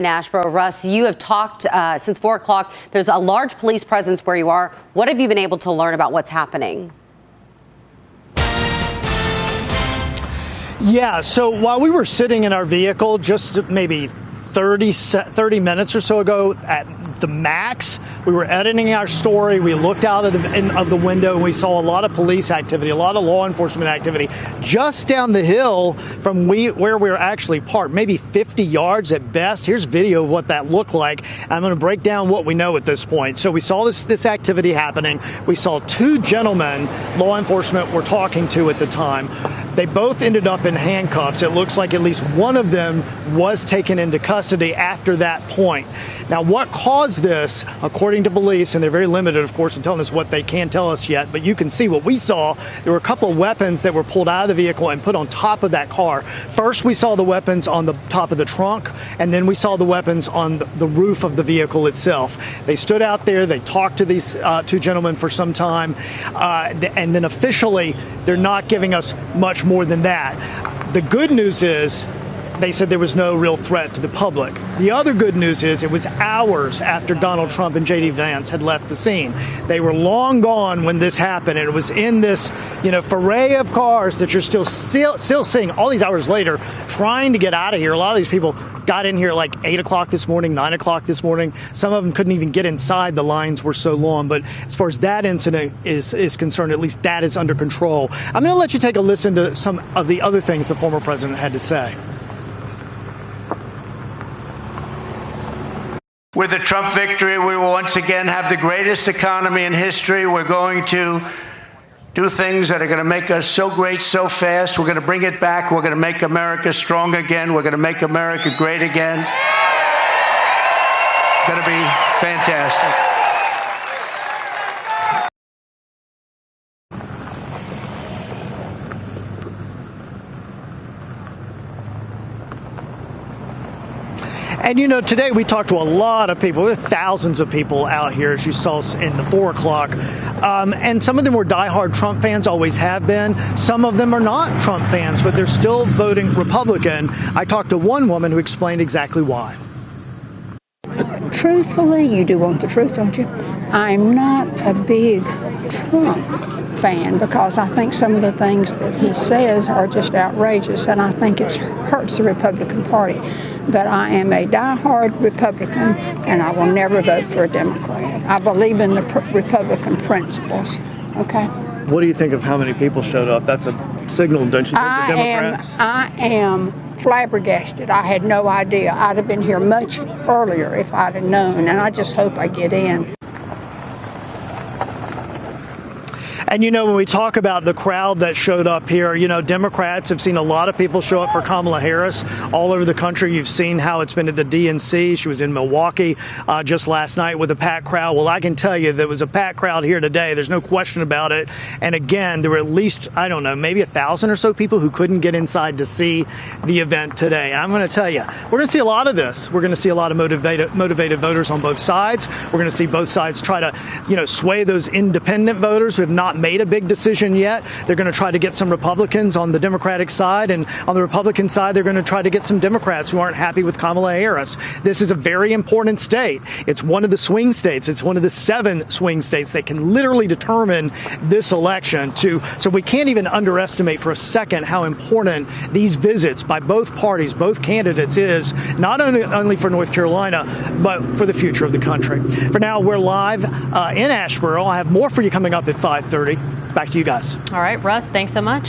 In Asheboro, Russ, you have talked since 4 o'clock. There's a large police presence where you are. What have you been able to learn about what's happening? Yeah, so while we were sitting in our vehicle just maybe 30 minutes or so ago at the max, we were editing our story. We looked out of the window and we saw a lot of police activity, a lot of law enforcement activity just down the hill from where we were actually parked, maybe 50 yards at best. Here's video of what that looked like. I'm going to break down what we know at this point. So we saw this activity happening. We saw two gentlemen law enforcement were talking to at the time. They both ended up in handcuffs. It looks like at least one of them was taken into custody after that point. Now, what caused this, according to police, and they're very limited, of course, in telling us what they can tell us yet, but you can see what we saw. There were a couple of weapons that were pulled out of the vehicle and put on top of that car. First, we saw the weapons on the top of the trunk, and then we saw the weapons on the roof of the vehicle itself. They stood out there. They talked to these two gentlemen for some time, and then officially, they're not giving us much more than that. The good news is they said there was no real threat to the public. The other good news is it was hours after Donald Trump and J.D. Vance had left the scene. They were long gone when this happened, and it was in this, foray of cars that you're still seeing all these hours later trying to get out of here. A lot of these people got in here like 8 o'clock this morning, 9 o'clock this morning. Some of them couldn't even get inside. The lines were so long. But as far as that incident is concerned, at least that is under control. I'm going to let you take a listen to some of the other things the former president had to say. With the Trump victory, we will once again have the greatest economy in history. We're going to do things that are going to make us so great so fast. We're going to bring it back. We're going to make America strong again. We're going to make America great again. It's going to be fantastic. And today we talked to a lot of people. There were thousands of people out here, as you saw in the 4 o'clock. And some of them were diehard Trump fans, always have been. Some of them are not Trump fans, but they're still voting Republican. I talked to one woman who explained exactly why. Truthfully, you do want the truth, don't you? I'm not a big Trump fan because I think some of the things that he says are just outrageous, and I think it hurts the Republican Party. But I am a diehard Republican, and I will never vote for a Democrat. I believe in the Republican principles. Okay. What do you think of how many people showed up? That's a signal, don't you think, to Democrats? I am flabbergasted. I had no idea. I'd have been here much earlier if I'd have known, and I just hope I get in. And when we talk about the crowd that showed up here, Democrats have seen a lot of people show up for Kamala Harris all over the country. You've seen how it's been at the DNC. She was in Milwaukee just last night with a packed crowd. Well, I can tell you there was a packed crowd here today. There's no question about it. And again, there were at least, maybe 1,000 or so people who couldn't get inside to see the event today. And I'm going to tell you, we're going to see a lot of this. We're going to see a lot of motivated voters on both sides. We're going to see both sides try to, sway those independent voters who have not made a big decision yet. They're going to try to get some Republicans on the Democratic side, and on the Republican side, they're going to try to get some Democrats who aren't happy with Kamala Harris. This is a very important state. It's one of the swing states. It's one of the 7 swing states that can literally determine this election. So we can't even underestimate for a second how important these visits by both parties, both candidates, is not only for North Carolina, but for the future of the country. For now, we're live in Asheboro. I have more for you coming up at 5:30. Back to you guys. All right, Russ, thanks so much.